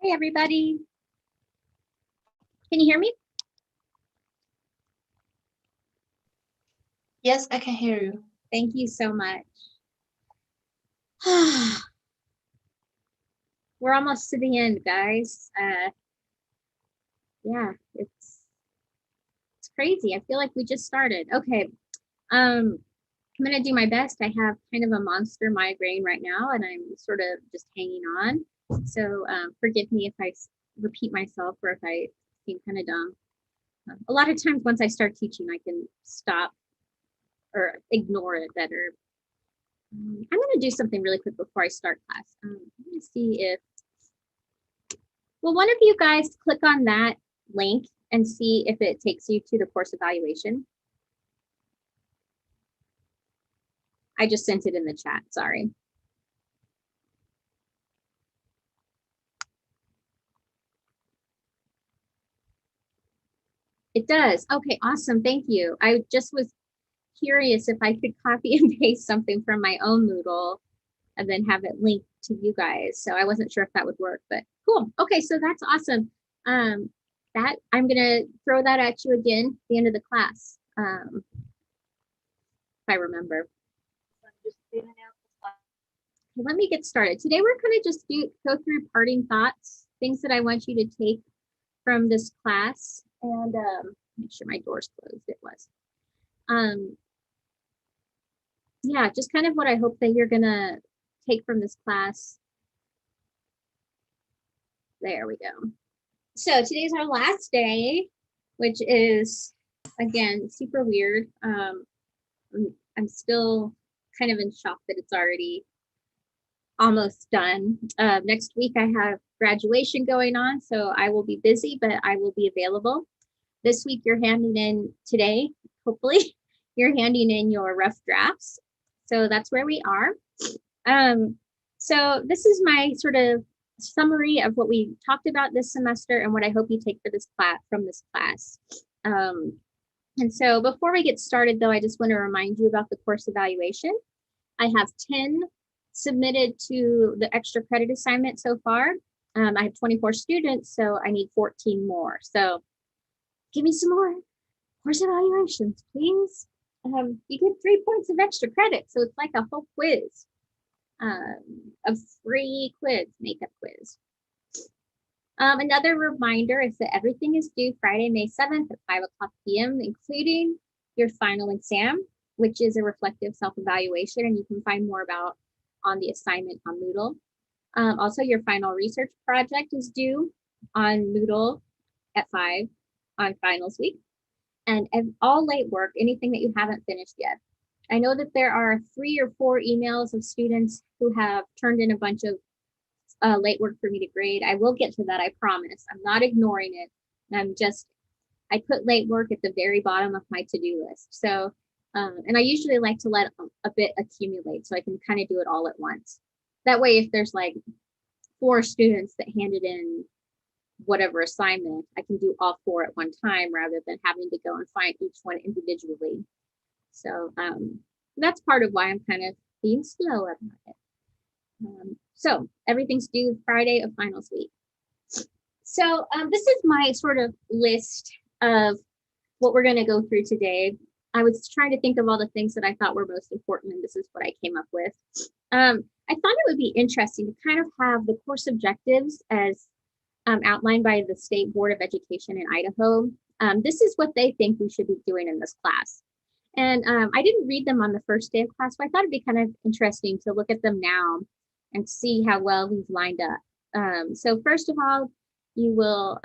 Hey, everybody. Can you hear me? Yes, I can hear you. Thank you so much. We're almost to the end, guys. Yeah, it's crazy. I feel like we just started. Okay. I'm gonna do my best. I have kind of a monster migraine right now, and I'm sort of just hanging on. So forgive me if I repeat myself or if I seem kind of dumb. A lot of times, once I start teaching, I can stop or ignore it better. I'm going to do something really quick before I start class. Let me see if, well, one of you guys click on that link and see if it takes you to the course evaluation. I just sent it in the chat, sorry. It does. Okay, awesome. Thank you. I just was curious if I could copy and paste something from my own Moodle and then have it linked to you guys. So I wasn't sure if that would work, but cool. Okay, so that's awesome. That I'm gonna throw that at you again at the end of the class, if I remember. Let me get started. Today we're going to just go through parting thoughts, things that I want you to take from this class, and make sure my door's closed. It was. Yeah, just kind of what I hope that you're going to take from this class. There we go. So today's our last day, which is, again, super weird. I'm still kind of in shock that it's already almost done. Next week I have graduation going on, so I will be busy, but I will be available. This week you're handing in today, hopefully, you're handing in your rough drafts. So that's where we are. So this is my sort of summary of what we talked about this semester and what I hope you take for this class from this class. And so before we get started, though, I just want to remind you about the course evaluation. I have 10 submitted to the extra credit assignment so far. I have 24 students, so I need 14 more. So give me some more course evaluations, please. You get 3 points of extra credit, so it's like a whole quiz, a free quiz, makeup quiz. Another reminder is that everything is due Friday, May 7th at 5:00 p.m., including your final exam, which is a reflective self-evaluation, and you can find more about on the assignment on Moodle. Also, your final research project is due on Moodle at 5 on finals week. And all late work, anything that you haven't finished yet. I know that there are 3 or 4 emails of students who have turned in a bunch of late work for me to grade. I will get to that, I promise. I'm not ignoring it. I put late work at the very bottom of my to-do list. So, and I usually like to let a bit accumulate so I can kind of do it all at once. That way, if there's like 4 students that handed in whatever assignment, I can do all 4 at one time rather than having to go and find each one individually. So that's part of why I'm kind of being slow about it. So everything's due Friday of finals week. So this is my sort of list of what we're going to go through today. I was trying to think of all the things that I thought were most important, and this is what I came up with. I thought it would be interesting to kind of have the course objectives as outlined by the State Board of Education in Idaho. This is what they think we should be doing in this class. And I didn't read them on the first day of class, but I thought it'd be kind of interesting to look at them now and see how well we've lined up. So first of all, you will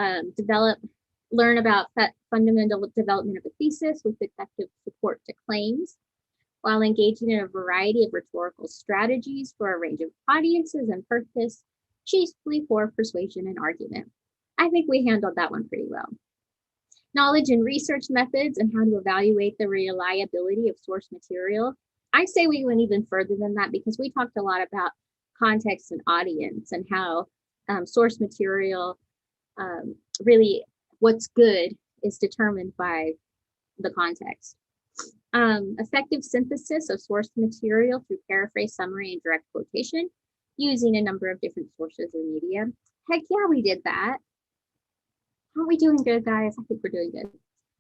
learn about fundamental development of a thesis with effective support to claims, while engaging in a variety of rhetorical strategies for a range of audiences and purpose, chiefly for persuasion and argument. I think we handled that one pretty well. Knowledge and research methods and how to evaluate the reliability of source material. I say we went even further than that because we talked a lot about context and audience and how source material really what's good is determined by the context. Effective synthesis of source material through paraphrase, summary, and direct quotation using a number of different sources or media. Heck yeah, we did that. Aren't we doing good, guys? I think we're doing good.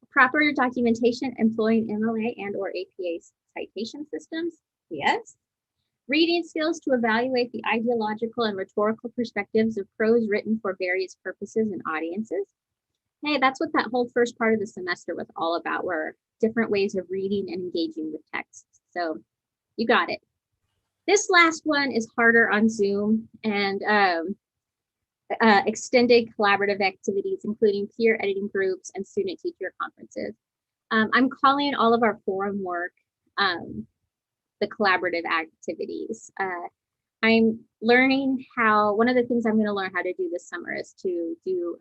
Proper documentation employing MLA and or APA citation systems. Yes. Reading skills to evaluate the ideological and rhetorical perspectives of prose written for various purposes and audiences. Hey, that's what that whole first part of the semester was all about, were different ways of reading and engaging with texts. So you got it. This last one is harder on Zoom, and extended collaborative activities, including peer editing groups and student teacher conferences. I'm calling all of our forum work the collaborative activities. I'm learning how, one of the things I'm going to learn how to do this summer is to do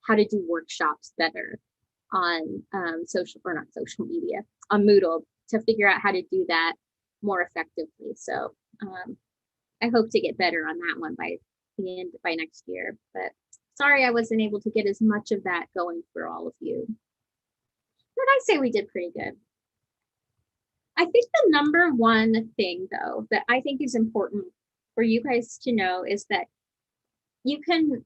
how to do workshops better on social, or not social media, on Moodle, to figure out how to do that more effectively. So I hope to get better on that one by the end, by next year. But sorry I wasn't able to get as much of that going for all of you. But I say we did pretty good. I think the number one thing, though, that I think is important for you guys to know is that you can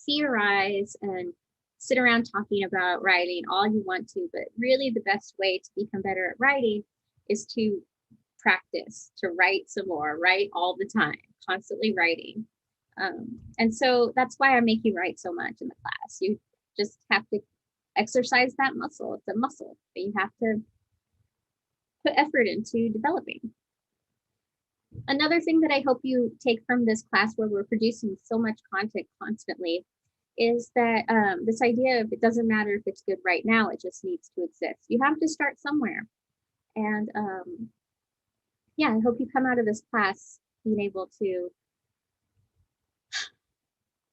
theorize and sit around talking about writing all you want to, but really the best way to become better at writing is to practice, to write some more, write all the time, constantly writing. And so that's why I make you write so much in the class. You just have to exercise that muscle. It's a muscle that you have to put effort into developing. Another thing that I hope you take from this class, where we're producing so much content constantly, is that this idea of, it doesn't matter if it's good right now, it just needs to exist. You have to start somewhere. And yeah, I hope you come out of this class being able to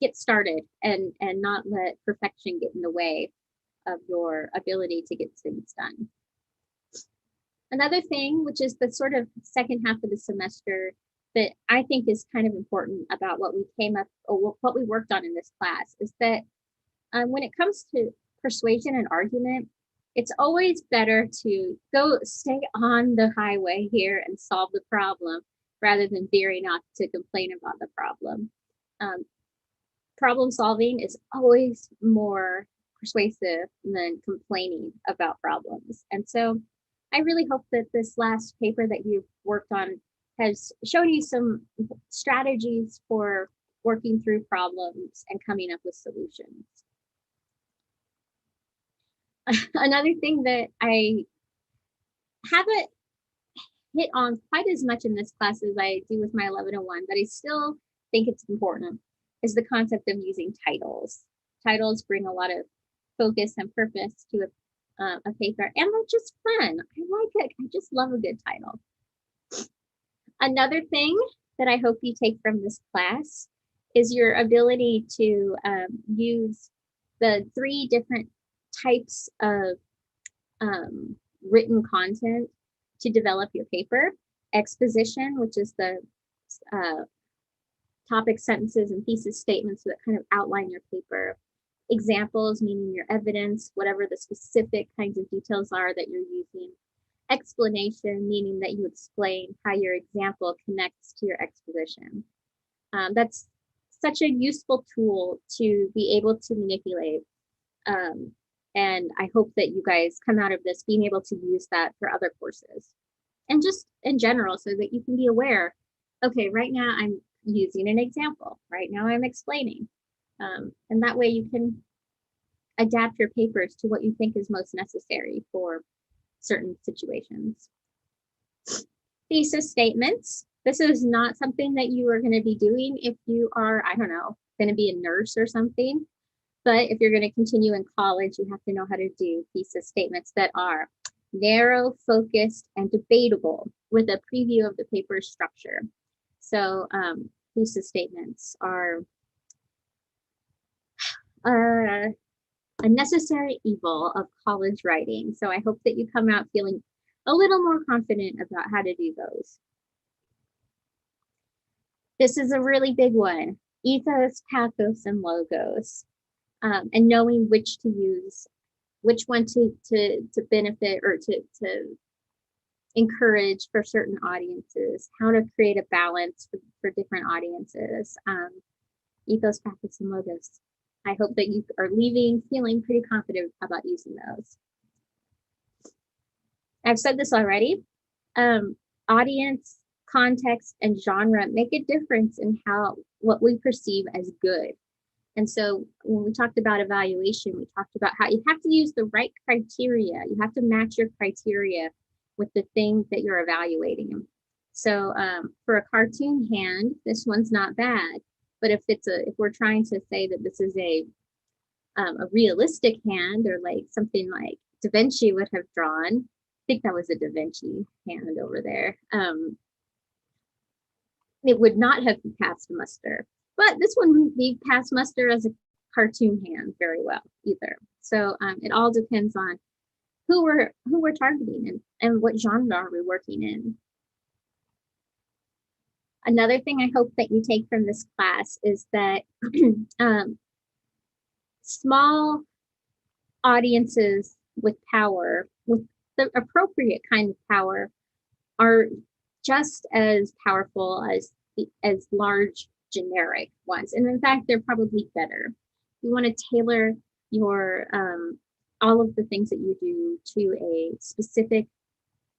get started and not let perfection get in the way of your ability to get things done. Another thing, which is the sort of second half of the semester, that I think is kind of important about what we came up, or what we worked on in this class, is that when it comes to persuasion and argument, it's always better to go stay on the highway here and solve the problem, rather than veering off to complain about the problem. Problem solving is always more persuasive than complaining about problems. And so I really hope that this last paper that you've worked on has shown you some strategies for working through problems and coming up with solutions. Another thing that I haven't hit on quite as much in this class as I do with my 1101, but I still think it's important, is the concept of using titles. Titles bring a lot of focus and purpose to a paper, and they're just fun. I like it. I just love a good title. Another thing that I hope you take from this class is your ability to use the 3 different types of written content to develop your paper. Exposition, which is the topic sentences and thesis statements that kind of outline your paper. Examples, meaning your evidence, whatever the specific kinds of details are that you're using. Explanation, meaning that you explain how your example connects to your exposition. That's such a useful tool to be able to manipulate. And I hope that you guys come out of this being able to use that for other courses. And just in general, so that you can be aware, okay, right now I'm using an example. Right now I'm explaining. And that way you can adapt your papers to what you think is most necessary for certain situations. Thesis statements. This is not something that you are going to be doing if you are, I don't know, going to be a nurse or something. But if you're going to continue in college, you have to know how to do thesis statements that are narrow, focused, and debatable, with a preview of the paper's structure. So thesis statements are a necessary evil of college writing. So I hope that you come out feeling a little more confident about how to do those. This is a really big one: ethos, pathos, and logos, and knowing which to use, which one to benefit or to encourage for certain audiences, how to create a balance for different audiences. Ethos, practice, and logos. I hope that you are leaving feeling pretty confident about using those. I've said this already. Audience, context, and genre make a difference in what we perceive as good. And so when we talked about evaluation, we talked about how you have to use the right criteria. You have to match your criteria with the thing that you're evaluating. So for a cartoon hand, this one's not bad. But if we're trying to say that this is a realistic hand, or like something like Da Vinci would have drawn, I think that was a Da Vinci hand over there, it would not have passed muster. But this one wouldn't be passed muster as a cartoon hand very well either. So it all depends on who we're targeting and what genre are we working in. Another thing I hope that you take from this class is that small audiences with power, with the appropriate kind of power, are just as powerful as large generic ones. And in fact, they're probably better. You want to tailor your all of the things that you do to a specific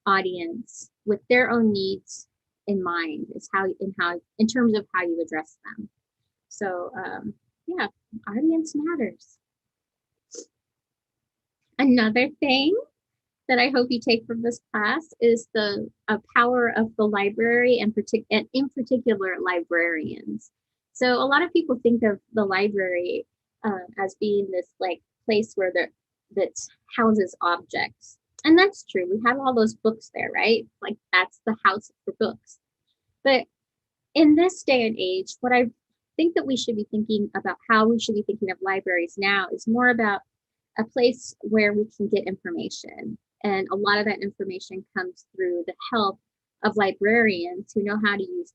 audience with their own needs in mind, in terms of how you address them. So yeah, audience matters. Another thing that I hope you take from this class is the power of the library, and in particular librarians. So a lot of people think of the library as being this like place where that houses objects. And that's true. We have all those books there, right? Like that's the house for books. But in this day and age, what I think that we should be thinking about, how we should be thinking of libraries now, is more about a place where we can get information. And a lot of that information comes through the help of librarians who know how to use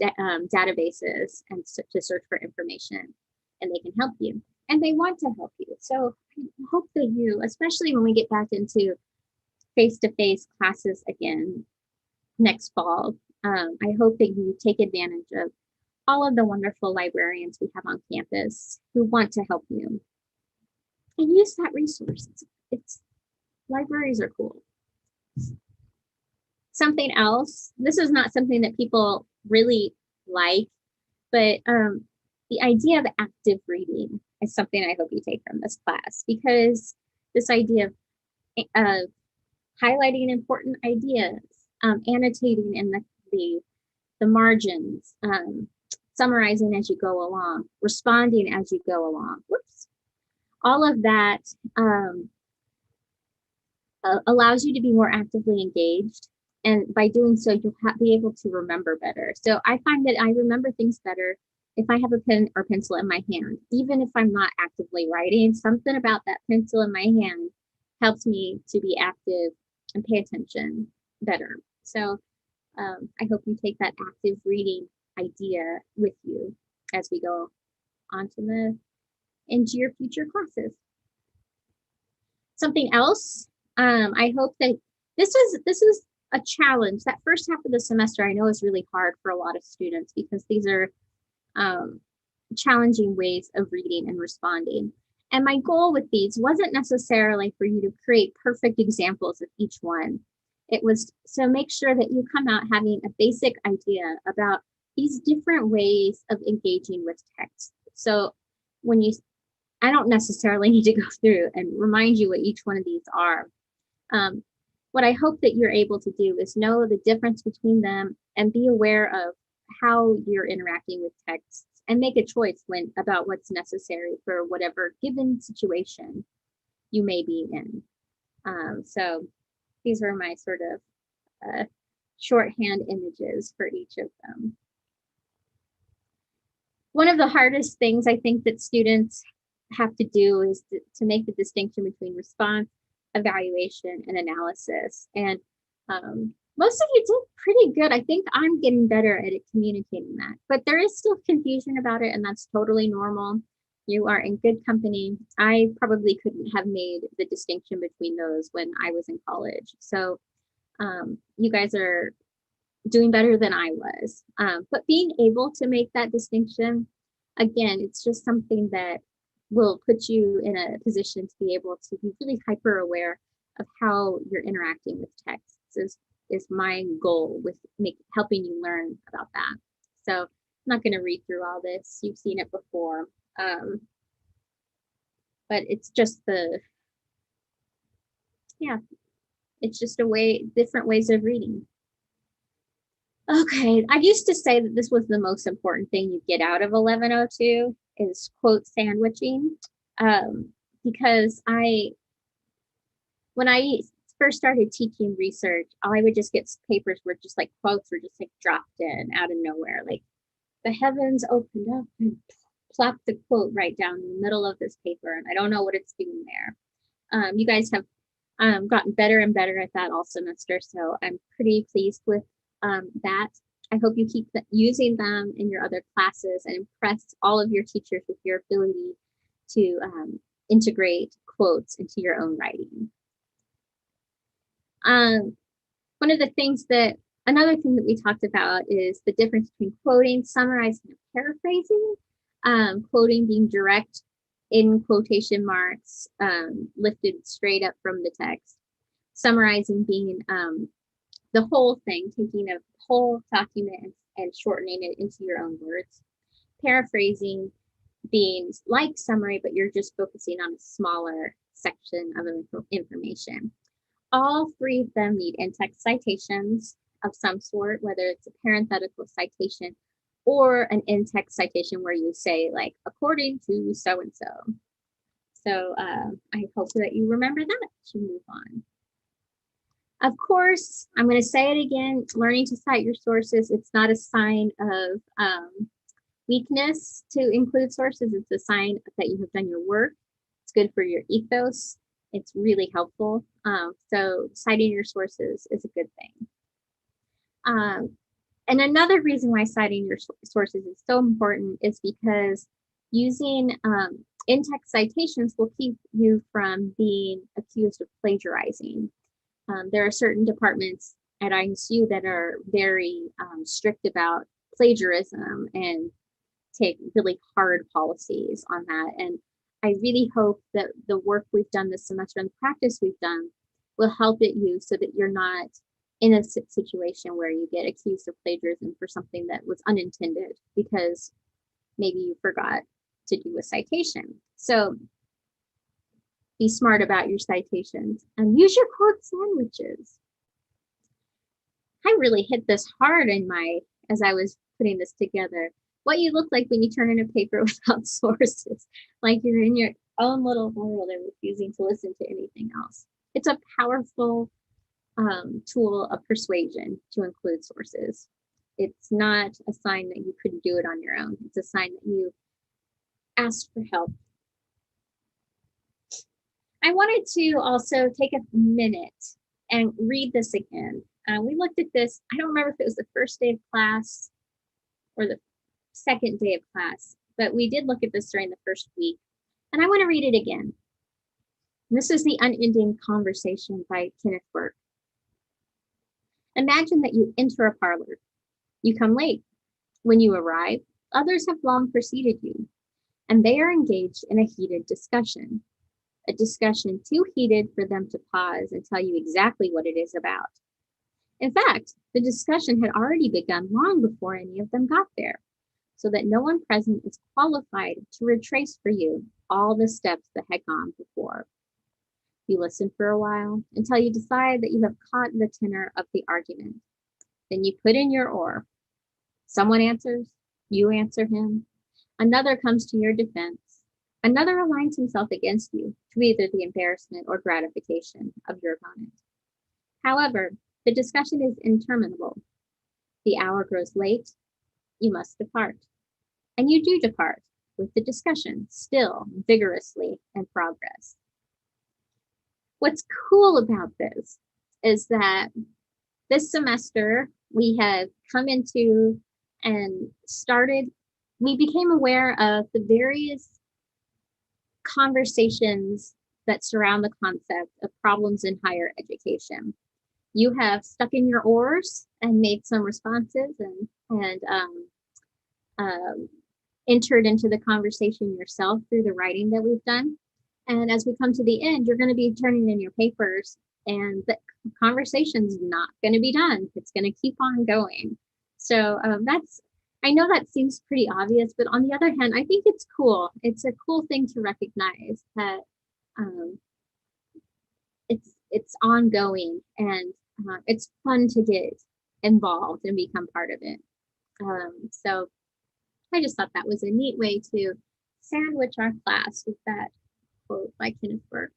databases and to search for information, and they can help you, and they want to help you. So I hope that you, especially when we get back into face-to-face classes again next fall, I hope that you take advantage of all of the wonderful librarians we have on campus who want to help you, and use that resource. Libraries are cool. Something else, this is not something that people really like, but the idea of active reading is something I hope you take from this class, because this idea of highlighting important ideas, annotating in the margins, summarizing as you go along, responding as you go along. Whoops. All of that allows you to be more actively engaged. And by doing so, you'll be able to remember better. So I find that I remember things better if I have a pen or pencil in my hand. Even if I'm not actively writing, something about that pencil in my hand helps me to be active and pay attention better. So I hope you take that active reading idea with you as we go on into your future classes. Something else, I hope that this is a challenge. That first half of the semester, I know, is really hard for a lot of students, because these are challenging ways of reading and responding. And my goal with these wasn't necessarily for you to create perfect examples of each one. It was to make sure that you come out having a basic idea about these different ways of engaging with text. So I don't necessarily need to go through and remind you what each one of these are. What I hope that you're able to do is know the difference between them and be aware of how you're interacting with texts, and make a choice about what's necessary for whatever given situation you may be in. So these are my sort of shorthand images for each of them. One of the hardest things I think that students have to do is to make the distinction between response, evaluation, and analysis. And most of you did pretty good. I think I'm getting better at communicating that, but there is still confusion about it, and that's totally normal. You are in good company. I probably couldn't have made the distinction between those when I was in college. So you guys are doing better than I was. But being able to make that distinction Again, it's just something that will put you in a position to be able to be really hyper aware of how you're interacting with texts is my goal with helping you learn about that. So I'm not going to read through all this. You've seen it before. But it's just it's just different ways of reading. Okay, I used to say that this was the most important thing you get out of 1102 is quote sandwiching, because when I first started teaching research, I would just get papers where just like quotes were just like dropped in out of nowhere, like the heavens opened up and plopped the quote right down in the middle of this paper, and I don't know what it's doing there. You guys have gotten better and better at that all semester, so I'm pretty pleased with that. I hope you keep using them in your other classes and impress all of your teachers with your ability to integrate quotes into your own writing. Another thing that we talked about is the difference between quoting, summarizing, and paraphrasing. Quoting being direct in quotation marks, lifted straight up from the text. Summarizing being the whole thing, taking a whole document and shortening it into your own words. Paraphrasing being like summary, but you're just focusing on a smaller section of information. All three of them need in-text citations of some sort, whether it's a parenthetical citation or an in-text citation where you say like, according to so-and-so. So I hope that you remember that as you move on. Of course, I'm going to say it again, learning to cite your sources, it's not a sign of weakness to include sources. It's a sign that you have done your work. It's good for your ethos. It's really helpful. So citing your sources is a good thing. And another reason why citing your sources is so important is because using in-text citations will keep you from being accused of plagiarizing. There are certain departments at ISU that are very strict about plagiarism and take really hard policies on that. And I really hope that the work we've done this semester and the practice we've done will help you so that you're not in a situation where you get accused of plagiarism for something that was unintended because maybe you forgot to do a citation. So be smart about your citations and use your quote sandwiches. I really hit this hard as I was putting this together. What you look like when you turn in a paper without sources, like you're in your own little world and refusing to listen to anything else. It's a powerful tool of persuasion to include sources. It's not a sign that you couldn't do it on your own. It's a sign that you asked for help. I wanted to also take a minute and read this again. We looked at this, I don't remember if it was the first day of class or the second day of class, but we did look at this during the first week. And I want to read it again. And this is The Unending Conversation by Kenneth Burke. Imagine that you enter a parlor. You come late. When you arrive, others have long preceded you, and they are engaged in a heated discussion. A discussion too heated for them to pause and tell you exactly what it is about. In fact, the discussion had already begun long before any of them got there, so that no one present is qualified to retrace for you all the steps that had gone before. You listen for a while until you decide that you have caught the tenor of the argument. Then you put in your oar. Someone answers, you answer him. Another comes to your defense. Another aligns himself against you to either the embarrassment or gratification of your opponent. However, the discussion is interminable. The hour grows late. You must depart. And you do depart, with the discussion still vigorously in progress. What's cool about this is that this semester we have come into and we became aware of the various conversations that surround the concept of problems in higher education. You have stuck in your oars and made some responses and entered into the conversation yourself through the writing that we've done. And as we come to the end, you're going to be turning in your papers, and the conversation's not going to be done. It's going to keep on going. So I know that seems pretty obvious, but on the other hand, I think it's cool. It's a cool thing to recognize that um, it's ongoing, and it's fun to get involved and become part of it. So I just thought that was a neat way to sandwich our class with that quote by Kenneth Burke.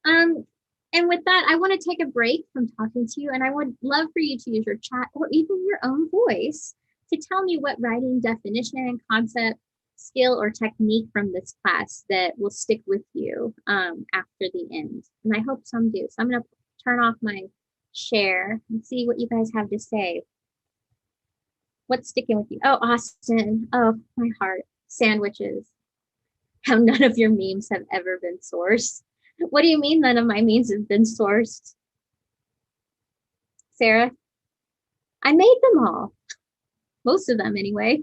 And with that, I want to take a break from talking to you, and I would love for you to use your chat or even your own voice to tell me what writing definition, concept, skill, or technique from this class that will stick with you after the end. And I hope some do. So I'm going to turn off my share and see what you guys have to say. What's sticking with you? Oh, Austin. Oh, my heart. Sandwiches. How none of your memes have ever been sourced. What do you mean none of my memes have been sourced? Sarah? I made them all. Most of them, anyway.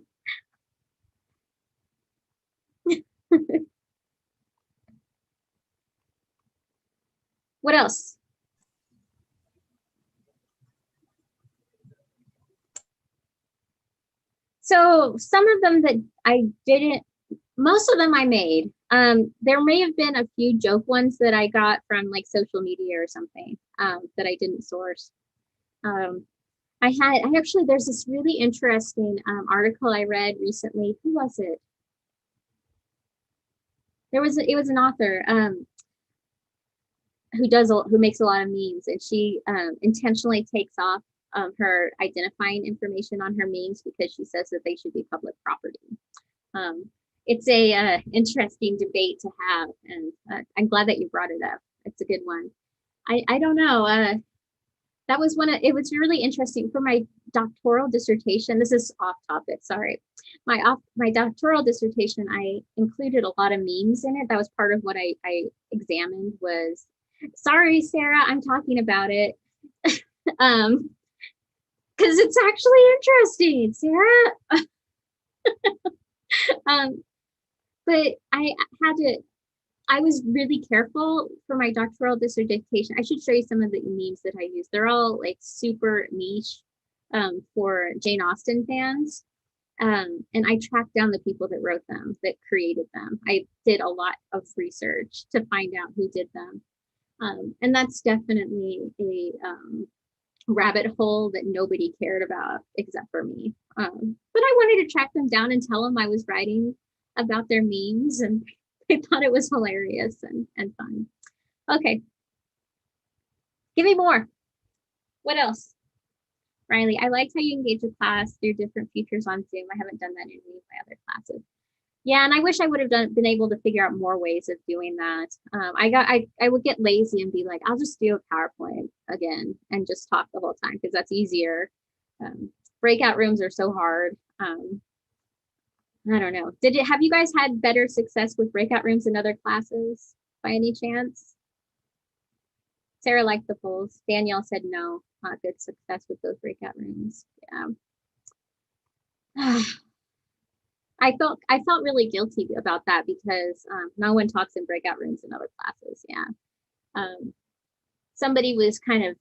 What else? So some of them that I didn't, most of them I made. There may have been a few joke ones that I got from like social media or something that I didn't source. I actually, there's this really interesting article I read recently. Who was it? It was an author who makes a lot of memes, and she intentionally takes off her identifying information on her memes because she says that they should be public property. It's a interesting debate to have, and I'm glad that you brought it up. It's a good one. I don't know. That was it was really interesting for my doctoral dissertation. This is off topic, sorry. My doctoral dissertation, I included a lot of memes in it. That was part of what I examined was, sorry, Sarah, I'm talking about it. Because it's actually interesting, Sarah. But I was really careful for my doctoral dissertation. I should show you some of the memes that I use. They're all like super niche for Jane Austen fans. And I tracked down the people that wrote them, that created them. I did a lot of research to find out who did them. And that's definitely a rabbit hole that nobody cared about except for me. But I wanted to track them down and tell them I was writing about their memes, and I thought it was hilarious and fun. Okay. Give me more. What else? Riley, I liked how you engage with class through different features on Zoom. I haven't done that in any of my other classes. Yeah, and I wish I would have been able to figure out more ways of doing that. I would get lazy and be like, I'll just do a PowerPoint again and just talk the whole time because that's easier. Breakout rooms are so hard. I don't know. Have you guys had better success with breakout rooms in other classes by any chance? Sarah liked the polls. Danielle said no, not good success with those breakout rooms. Yeah. I felt really guilty about that because no one talks in breakout rooms in other classes. Yeah. Somebody was kind of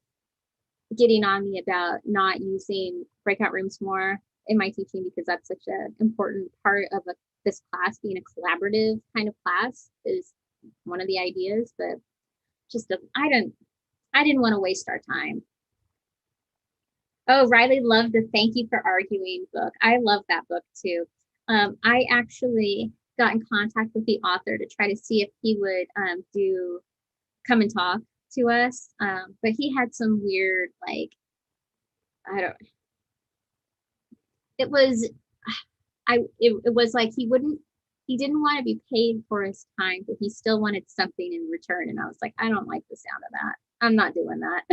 getting on me about not using breakout rooms more in my teaching because that's such an important part of this class being a collaborative kind of class is one of the ideas, but just I didn't want to waste our time. Oh, Riley loved the Thank You for Arguing book. I love that book too. I actually got in contact with the author to try to see if he would come and talk to us. But he had some weird, like, it was like he didn't want to be paid for his time, but he still wanted something in return. And I was like, I don't like the sound of that. I'm not doing that.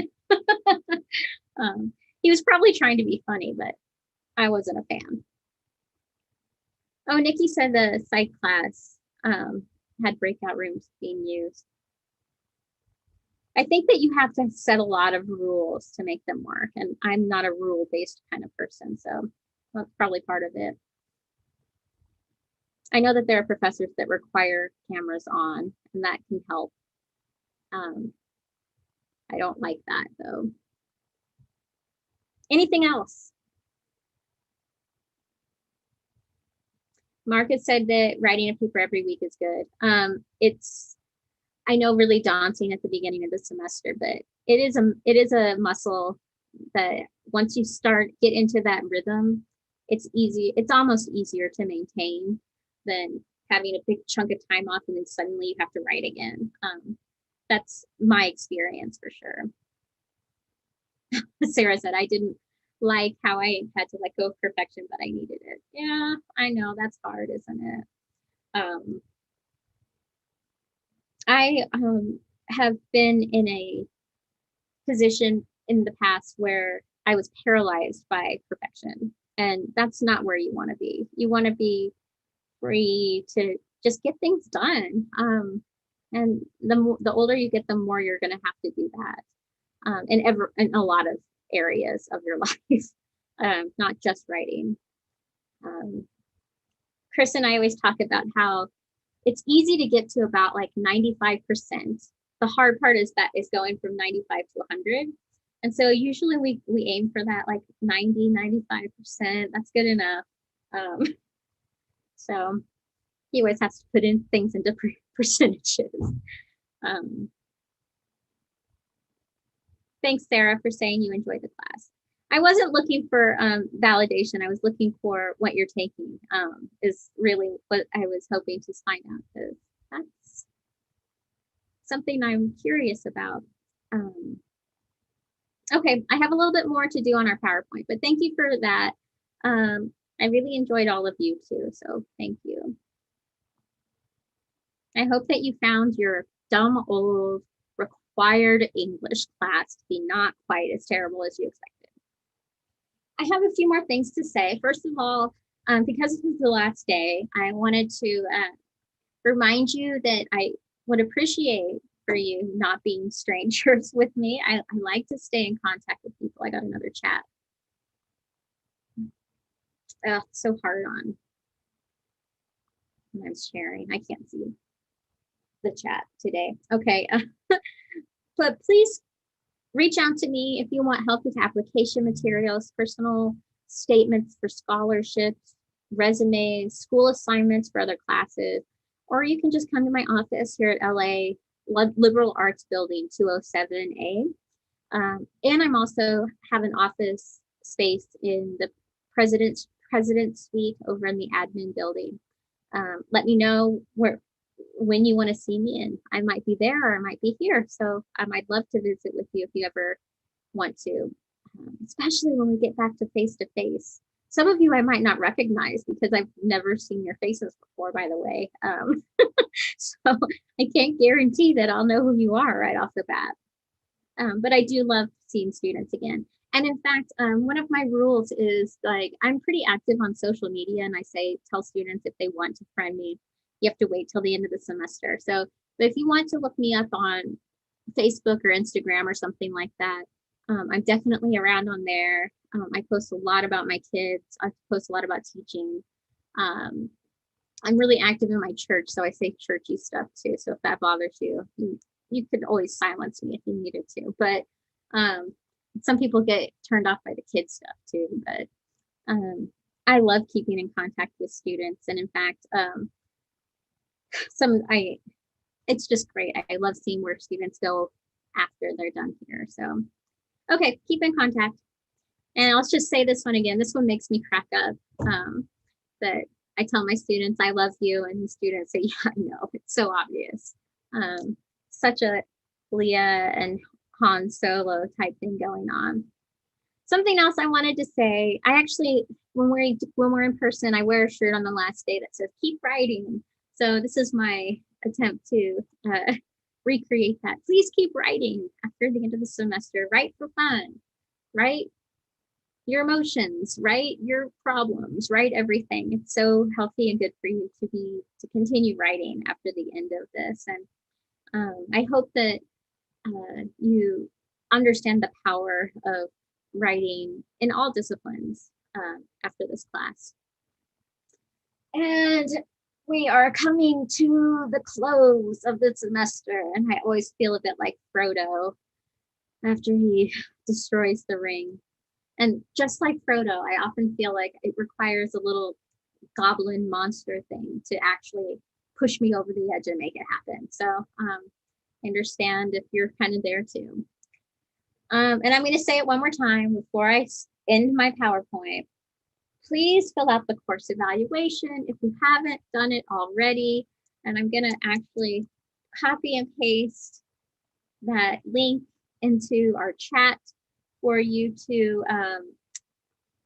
He was probably trying to be funny, but I wasn't a fan. Oh, Nikki said the psych class had breakout rooms being used. I think that you have to set a lot of rules to make them work. And I'm not a rule-based kind of person, so that's probably part of it. I know that there are professors that require cameras on, and that can help. I don't like that though. Anything else? Marcus said that writing a paper every week is good. It's, I know, really daunting at the beginning of the semester, but it is a muscle that once you get into that rhythm, it's easy. It's almost easier to maintain than having a big chunk of time off and then suddenly you have to write again. That's my experience for sure. Sarah said, I didn't like how I had to let go of perfection, but I needed it. Yeah, I know that's hard, isn't it? Um, I have been in a position in the past where I was paralyzed by perfection, and that's not where you want to be. You want to be free to just get things done. And the older you get, the more you're going to have to do that. In a lot of areas of your life, not just writing. Um, Chris and I always talk about how it's easy to get to about like 95%. The hard part is going from 95 to 100. And so usually we aim for that like 90, 95%. That's good enough. Um, so he always has to put in things into percentages. Um, Thanks, Sarah, for saying you enjoyed the class. I wasn't looking for validation. I was looking for what you're taking, is really what I was hoping to find out, because that's something I'm curious about. Okay, I have a little bit more to do on our PowerPoint, but thank you for that. I really enjoyed all of you too, so thank you. I hope that you found your dumb old required English class to be not quite as terrible as you expected. I have a few more things to say. First of all, because this is the last day, I wanted to remind you that I would appreciate for you not being strangers with me. I like to stay in contact with people. I got another chat. It's so hard on when I'm sharing. I can't see the chat today. Okay. But please reach out to me if you want help with application materials, personal statements for scholarships, resumes, school assignments for other classes, or you can just come to my office here at LA Liberal Arts Building 207A. And I'm also have an office space in the president's suite over in the admin building. Let me know when you want to see me, and I might be there or I might be here. So I'd love to visit with you if you ever want to, especially when we get back to face. Some of you I might not recognize because I've never seen your faces before, by the way. So I can't guarantee that I'll know who you are right off the bat. But I do love seeing students again. And in fact, one of my rules is like I'm pretty active on social media, and I tell students if they want to friend me, you have to wait till the end of the semester. So, but if you want to look me up on Facebook or Instagram or something like that, I'm definitely around on there. I post a lot about my kids. I post a lot about teaching. I'm really active in my church, so I say churchy stuff too. So if that bothers you, you could always silence me if you needed to. But some people get turned off by the kids stuff too. But I love keeping in contact with students, and in fact, it's just great. I love seeing where students go after they're done here. So, okay, keep in contact. And I'll just say this one again. This one makes me crack up. That I tell my students I love you, and the students say, yeah, I know. It's so obvious. Such a Leia and Han Solo type thing going on. Something else I wanted to say, I actually, when we're in person, I wear a shirt on the last day that says keep writing. So this is my attempt to recreate that. Please keep writing after the end of the semester. Write for fun. Write your emotions, write your problems, write everything. It's so healthy and good for you to continue writing after the end of this. And I hope that you understand the power of writing in all disciplines after this class. And we are coming to the close of the semester, and I always feel a bit like Frodo after he destroys the ring. And just like Frodo, I often feel like it requires a little goblin monster thing to actually push me over the edge and make it happen. So I understand if you're kind of there too. And I'm going to say it one more time before I end my PowerPoint. Please fill out the course evaluation if you haven't done it already. And I'm going to actually copy and paste that link into our chat for you to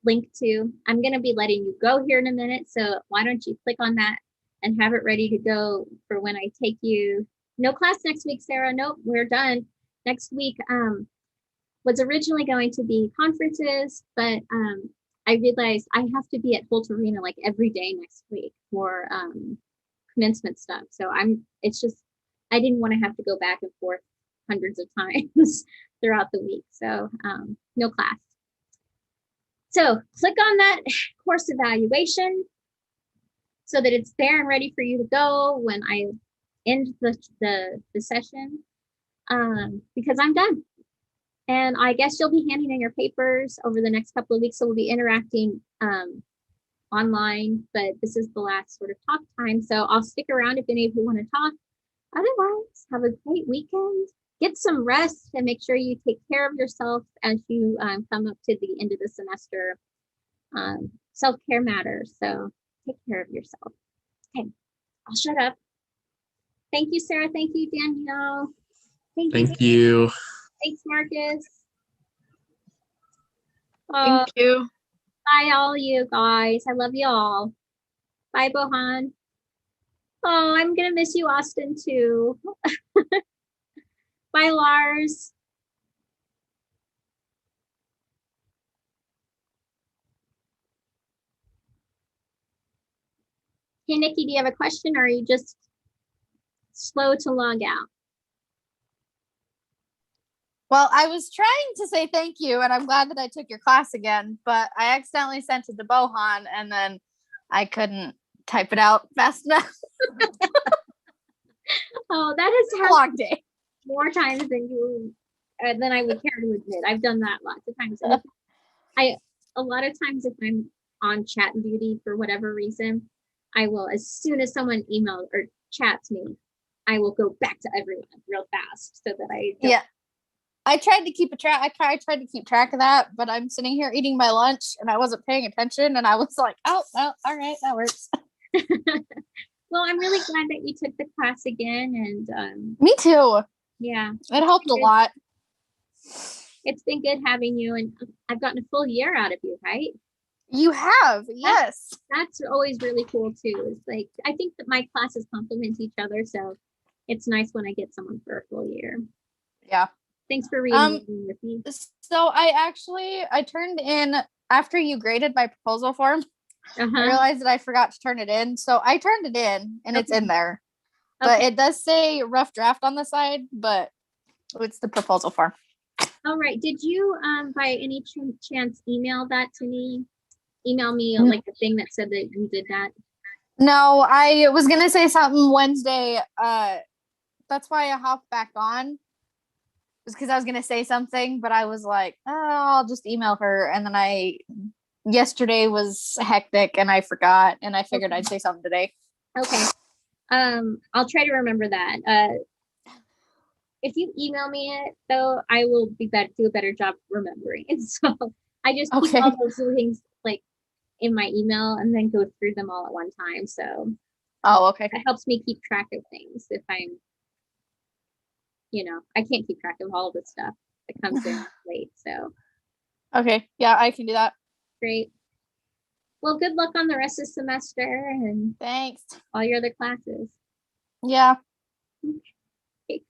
link to. I'm going to be letting you go here in a minute. So why don't you click on that and have it ready to go for when I take you. No class next week, Sarah. Nope, we're done. Next week was originally going to be conferences, but I realized I have to be at Holt Arena like every day next week for commencement stuff. So it's just, I didn't want to have to go back and forth hundreds of times throughout the week. So no class. So click on that course evaluation so that it's there and ready for you to go when I end the session, because I'm done. And I guess you'll be handing in your papers over the next couple of weeks. So we'll be interacting online, but this is the last sort of talk time. So I'll stick around if any of you want to talk. Otherwise, have a great weekend. Get some rest and make sure you take care of yourself as you come up to the end of the semester. Self-care matters, so take care of yourself. Okay, I'll shut up. Thank you, Sarah. Thank you, Danielle. Thank you. Thanks, Marcus. Thank you. Bye, all you guys. I love you all. Bye, Bohan. Oh, I'm going to miss you, Austin, too. Bye, Lars. Hey, Nikki, do you have a question, or are you just slow to log out? Well, I was trying to say thank you, and I'm glad that I took your class again, but I accidentally sent it to Bohan, and then I couldn't type it out fast enough. Oh, that has a long day. More times than I would care to admit. I've done that lots of times. A lot of times if I'm on chat duty for whatever reason, I will, as soon as someone emails or chats me, I will go back to everyone real fast so that I don't. Yeah. I tried to keep I tried to keep track of that, but I'm sitting here eating my lunch and I wasn't paying attention, and I was like, oh, well, all right, that works. Well, I'm really glad that you took the class again, and me too. Yeah, it helped a lot. It's been good having you, and I've gotten a full year out of you, right? You have, yes. That's always really cool too. It's like, I think that my classes complement each other, so it's nice when I get someone for a full year. Yeah. Thanks for reading with me. So I turned in, after you graded my proposal form, I realized that I forgot to turn it in. So I turned it in, and it's in there. But it does say rough draft on the side, but it's the proposal form. All right. Did you, by any chance, email that to me? Email me like the thing that said that you did that? No, I was going to say something Wednesday. That's why I hopped back on. Was because I was going to say something, but I was like, oh, I'll just email her. And then yesterday was hectic and I forgot, and I figured I'd say something today. Okay. I'll try to remember that. If you email me it, though, I will do a better job remembering. And so I just keep all those things like in my email and then go through them all at one time. So it helps me keep track of things if I'm, I can't keep track of all of the stuff that comes in late. So okay, yeah, I can do that. Great. Well, good luck on the rest of the semester, and thanks. All your other classes. Yeah. Okay.